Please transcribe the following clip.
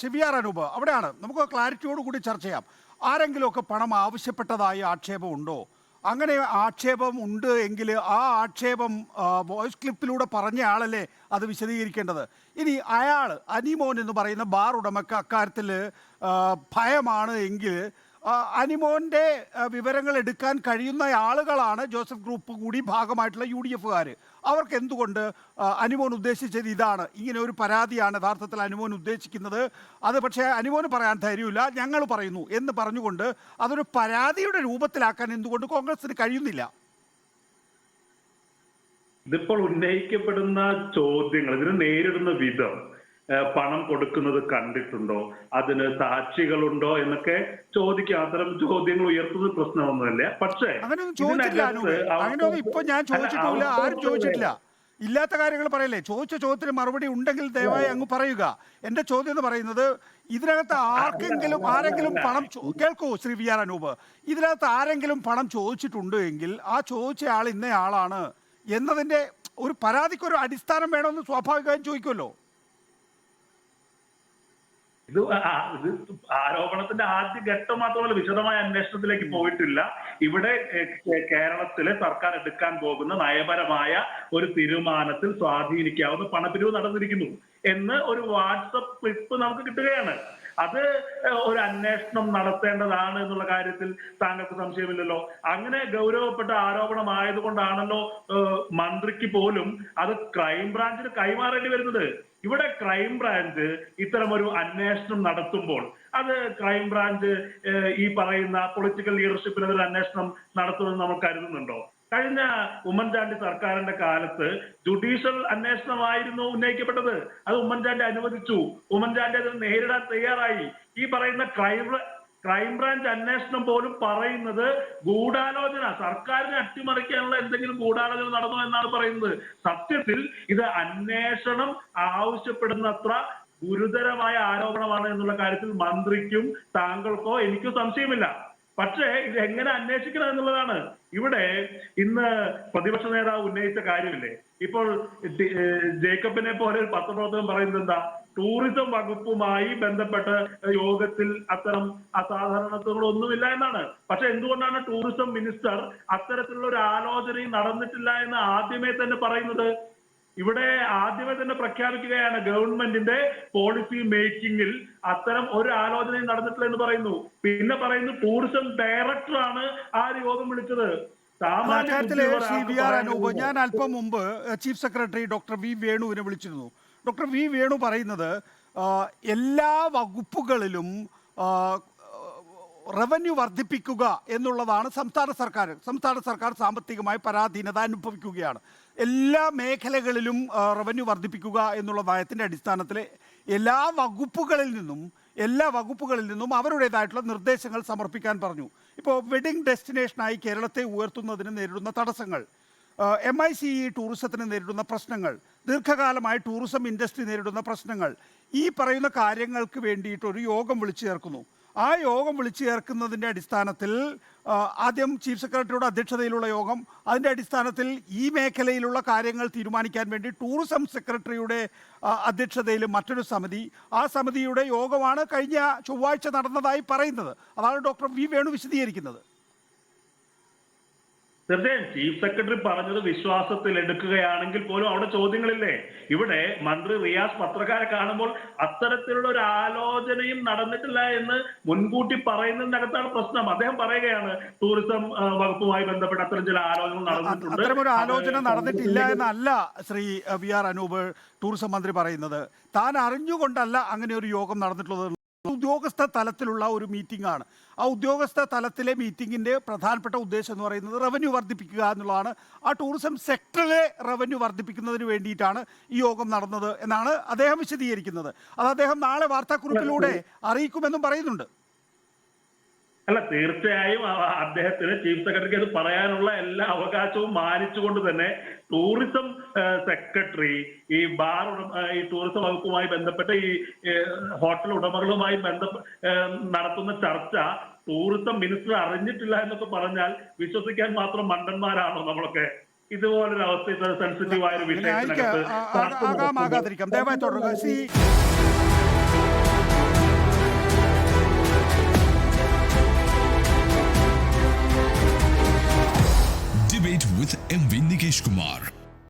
ഷിവിയാർ അനൂപ്, അവിടെയാണ് നമുക്ക് ക്ലാരിറ്റിയോടുകൂടി ചർച്ച ചെയ്യാം. ആരെങ്കിലുമൊക്കെ പണം ആവശ്യപ്പെട്ടതായി ആക്ഷേപമുണ്ടോ? അങ്ങനെ ആക്ഷേപം ഉണ്ട് എങ്കിൽ ആ ആക്ഷേപം വോയിസ് ക്ലിപ്പിലൂടെ പറഞ്ഞ ആളല്ലേ അത് വിശദീകരിക്കേണ്ടത്. ഇനി അയാൾ അനിമോൻ എന്ന് പറയുന്ന ബാർ ഉടമക്ക് അക്കാര്യത്തിൽ ഭയമാണ് എങ്കിൽ അനിമോൻ്റെ വിവരങ്ങൾ എടുക്കാൻ കഴിയുന്ന ആളുകളാണ് ജോസഫ് ഗ്രൂപ്പ് കൂടി ഭാഗമായിട്ടുള്ള UDF-കാർ. അവർക്ക് എന്തുകൊണ്ട് അനിമോൻ ഉദ്ദേശിച്ചത് ഇതാണ്, ഇങ്ങനെ ഒരു പരാതിയാണ് യഥാർത്ഥത്തിൽ അനിമോൻ ഉദ്ദേശിക്കുന്നത്, അത് പക്ഷേ അനിമോന് പറയാൻ ധൈര്യമില്ല, ഞങ്ങൾ പറയുന്നു എന്ന് പറഞ്ഞുകൊണ്ട് അതൊരു പരാതിയുടെ രൂപത്തിലാക്കാൻ എന്തുകൊണ്ട് കോൺഗ്രസിന് കഴിയുന്നില്ല? ഇതിപ്പോൾ ഉന്നയിക്കപ്പെടുന്ന ചോദ്യങ്ങൾ, ഇതിന് നേരിടുന്ന വിധം, പണം കൊടുക്കുന്നത് കണ്ടിട്ടുണ്ടോ, അതിന് സാക്ഷികളുണ്ടോ എന്നൊക്കെ ചോദിക്കാം. അത്തരം ചോദ്യങ്ങൾ ഉയർത്തുന്നത് പ്രശ്നമൊന്നുമില്ല. പക്ഷേ ഇപ്പൊ ഞാൻ ചോദിച്ചിട്ടില്ല, ആരും ചോദിച്ചിട്ടില്ല. ഇല്ലാത്ത കാര്യങ്ങൾ പറയല്ലേ. ചോദിച്ച ചോദ്യത്തിന് മറുപടി ഉണ്ടെങ്കിൽ ദയവായി അങ്ങ് പറയുക. എന്റെ ചോദ്യം എന്ന് പറയുന്നത്, ഇതിനകത്ത് ആരെങ്കിലും പണം കേൾക്കൂ ശ്രീ വി ആർ അനൂപ്, ഇതിനകത്ത് ആരെങ്കിലും പണം ചോദിച്ചിട്ടുണ്ട് എങ്കിൽ ആ ചോദിച്ച ആൾ ഇന്നയാളാണ് എന്നതിന്റെ ഒരു പരാതിക്കൊരു അടിസ്ഥാനം വേണമെന്ന് സ്വാഭാവികമായും ചോദിക്കുമല്ലോ. ഇത് ആരോപണത്തിന്റെ ആദ്യ ഘട്ടം മാത്രമല്ല, വിശദമായ അന്വേഷണത്തിലേക്ക് പോയിട്ടില്ല. ഇവിടെ കേരളത്തിലെ സർക്കാർ എടുക്കാൻ പോകുന്ന നയപരമായ ഒരു തീരുമാനത്തിൽ സ്വാധീനിക്കാവുന്ന പണപ്പിരിവ് നടന്നിരിക്കുന്നു എന്ന് ഒരു വാട്സപ്പ് ക്ലിപ്പ് നമുക്ക് കിട്ടുകയാണ്. അത് ഒരു അന്വേഷണം നടത്തേണ്ടതാണ് എന്നുള്ള കാര്യത്തിൽ താങ്കൾക്ക് സംശയമില്ലല്ലോ. അങ്ങനെ ഗൗരവപ്പെട്ട ആരോപണമായതുകൊണ്ടാണല്ലോ മന്ത്രിക്ക് പോലും അത് ക്രൈംബ്രാഞ്ചിന് കൈമാറേണ്ടി വരുന്നത്. ഇവിടെ ക്രൈംബ്രാഞ്ച് ഇത്തരം ഒരു അന്വേഷണം നടത്തുമ്പോൾ അത് ക്രൈംബ്രാഞ്ച് ഈ പറയുന്ന പൊളിറ്റിക്കൽ ലീഡർഷിപ്പിനെതിരെ അന്വേഷണം നടത്തുമെന്ന് നമ്മൾ കരുതുന്നുണ്ടോ? കഴിഞ്ഞ ഉമ്മൻചാണ്ടി സർക്കാരിന്റെ കാലത്ത് ജുഡീഷ്യൽ അന്വേഷണമായിരുന്നു ഉന്നയിക്കപ്പെട്ടത്. അത് ഉമ്മൻചാണ്ടി അനുവദിച്ചു. ഉമ്മൻചാണ്ടി അതിന് നേരിടാൻ തയ്യാറായി. ഈ പറയുന്ന ക്രൈംബ്രാഞ്ച് അന്വേഷണം പോലും പറയുന്നത് ഗൂഢാലോചന, സർക്കാരിനെ അട്ടിമറിക്കാനുള്ള എന്തെങ്കിലും ഗൂഢാലോചന നടന്നു എന്നാണ് പറയുന്നത്. സത്യത്തിൽ ഇത് അന്വേഷണം ആവശ്യപ്പെടുന്നത്ര ഗുരുതരമായ ആരോപണമാണ് എന്നുള്ള കാര്യത്തിൽ മന്ത്രിക്കും താങ്കൾക്കോ എനിക്കോ സംശയമില്ല. പക്ഷേ ഇത് എങ്ങനെ അന്വേഷിക്കണം എന്നുള്ളതാണ്. ഇവിടെ ഇന്ന് പ്രതിപക്ഷ നേതാവ് ഉന്നയിച്ച കാര്യമില്ലേ, ഇപ്പോൾ ജേക്കബിനെ പോലെ ഒരു പത്രപ്രവർത്തകൻ പറയുന്നത് എന്താ, ടൂറിസം വകുപ്പുമായി ബന്ധപ്പെട്ട യോഗത്തിൽ അത്തരം അസാധാരണത്വങ്ങളൊന്നുമില്ല എന്നാണ്. പക്ഷെ എന്തുകൊണ്ടാണ് ടൂറിസം മിനിസ്റ്റർ അത്തരത്തിലുള്ള ഒരു ആലോചനയും നടന്നിട്ടില്ല എന്ന് ആദ്യമേ തന്നെ പറയുന്നത്? ഇവിടെ ആദ്യമേ തന്നെ പ്രഖ്യാപിക്കുകയാണ് ഗവൺമെന്റിന്റെ പോളിസി മേക്കിങ്ങിൽ അത്തരം ഒരു ആലോചനയും നടന്നിട്ടില്ല എന്ന് പറയുന്നു. പിന്നെ പറയുന്നു ടൂറിസം ഡയറക്ടറാണ് ആ യോഗം വിളിച്ചത്. ഞാൻ അല്പം മുമ്പ് ചീഫ് സെക്രട്ടറി ഡോക്ടർ വി വേണുവിനെ വിളിച്ചിരുന്നു. ഡോക്ടർ വി വേണു പറയുന്നത് എല്ലാ വകുപ്പുകളിലും റവന്യൂ വർദ്ധിപ്പിക്കുക എന്നുള്ളതാണ് സംസ്ഥാന സർക്കാർ സാമ്പത്തികമായി പരാധീനത അനുഭവിക്കുകയാണ്. എല്ലാ മേഖലകളിലും റവന്യൂ വർദ്ധിപ്പിക്കുക എന്നുള്ള നയത്തിൻ്റെ അടിസ്ഥാനത്തിൽ എല്ലാ വകുപ്പുകളിൽ നിന്നും അവരുടേതായിട്ടുള്ള നിർദ്ദേശങ്ങൾ സമർപ്പിക്കാൻ പറഞ്ഞു. ഇപ്പോൾ വെഡിങ് ഡെസ്റ്റിനേഷനായി കേരളത്തെ ഉയർത്തുന്നതിന് നേരിടുന്ന തടസ്സങ്ങൾ, MICE ടൂറിസത്തിന് നേരിടുന്ന പ്രശ്നങ്ങൾ, ദീർഘകാലമായി ടൂറിസം ഇൻഡസ്ട്രി നേരിടുന്ന പ്രശ്നങ്ങൾ, ഈ പറയുന്ന കാര്യങ്ങൾക്ക് വേണ്ടിയിട്ടൊരു യോഗം വിളിച്ചു ചേർക്കുന്നു. ആ യോഗം വിളിച്ചു ചേർക്കുന്നതിൻ്റെ അടിസ്ഥാനത്തിൽ ആദ്യം ചീഫ് സെക്രട്ടറിയുടെ അധ്യക്ഷതയിലുള്ള യോഗം, അതിൻ്റെ അടിസ്ഥാനത്തിൽ ഈ മേഖലയിലുള്ള കാര്യങ്ങൾ തീരുമാനിക്കാൻ വേണ്ടി ടൂറിസം സെക്രട്ടറിയുടെ അധ്യക്ഷതയിൽ മറ്റൊരു സമിതി, ആ സമിതിയുടെ യോഗമാണ് കഴിഞ്ഞ ചൊവ്വാഴ്ച നടന്നതായി പറയുന്നത്. അതാണ് ഡോക്ടർ വി വേണു വിശദീകരിക്കുന്നത്. തീർച്ചയായും ചീഫ് സെക്രട്ടറി പറഞ്ഞത് വിശ്വാസത്തിൽ എടുക്കുകയാണെങ്കിൽ പോലും അവിടെ ചോദ്യങ്ങളില്ലേ? ഇവിടെ മന്ത്രി റിയാസ് പത്രക്കാരെ കാണുമ്പോൾ അത്തരത്തിലുള്ള ഒരു ആലോചനയും നടന്നിട്ടില്ല എന്ന് മുൻകൂട്ടി പറയുന്നതിനകത്താണ് പ്രശ്നം. അദ്ദേഹം പറയുകയാണ് ടൂറിസം വകുപ്പുമായി ബന്ധപ്പെട്ട അത്തരം ചില ആലോചനകൾ നടന്നിട്ടുണ്ട്. അത്തരമൊരു ആലോചന നടന്നിട്ടില്ല എന്നല്ല Shri V R Anoop tourism മന്ത്രി പറയുന്നത്. താൻ അറിഞ്ഞുകൊണ്ടല്ല അങ്ങനെ ഒരു യോഗം നടന്നിട്ടുള്ളത്. ഉദ്യോഗസ്ഥ തലത്തിലുള്ള ഒരു മീറ്റിംഗ് ആണ്. ആ ഉദ്യോഗസ്ഥ തലത്തിലെ മീറ്റിങ്ങിൻ്റെ പ്രധാനപ്പെട്ട ഉദ്ദേശം എന്ന് പറയുന്നത് റവന്യൂ വർദ്ധിപ്പിക്കുക എന്നുള്ളതാണ്. ആ ടൂറിസം സെക്ടറിലെ റവന്യൂ വർദ്ധിപ്പിക്കുന്നതിന് വേണ്ടിയിട്ടാണ് ഈ യോഗം നടന്നത് എന്നാണ് അദ്ദേഹം വിശദീകരിക്കുന്നത്. അത് അദ്ദേഹം നാളെ വാർത്താക്കുറിപ്പിലൂടെ അറിയിക്കുമെന്നും പറയുന്നുണ്ട്. അല്ല, തീർച്ചയായും അദ്ദേഹത്തിന് ചീഫ് സെക്രട്ടറിക്ക് അത് പറയാനുള്ള എല്ലാ അവകാശവും മാനിച്ചുകൊണ്ട് തന്നെ ടൂറിസം സെക്രട്ടറി ഈ ടൂറിസം വകുപ്പുമായി ബന്ധപ്പെട്ട ഈ ഹോട്ടൽ ഉടമകളുമായി നടത്തുന്ന ചർച്ച ടൂറിസം മിനിസ്റ്റർ അറിഞ്ഞിട്ടില്ല എന്നൊക്കെ പറഞ്ഞാൽ വിശ്വസിക്കാൻ മാത്രം മണ്ടന്മാരാണോ നമ്മളൊക്കെ? ഇതുപോലൊരു അവസ്ഥ സെൻസിറ്റീവായ ഒരു വിഷയത്തിനകത്ത് എം വി നികേഷ് കുമാർ.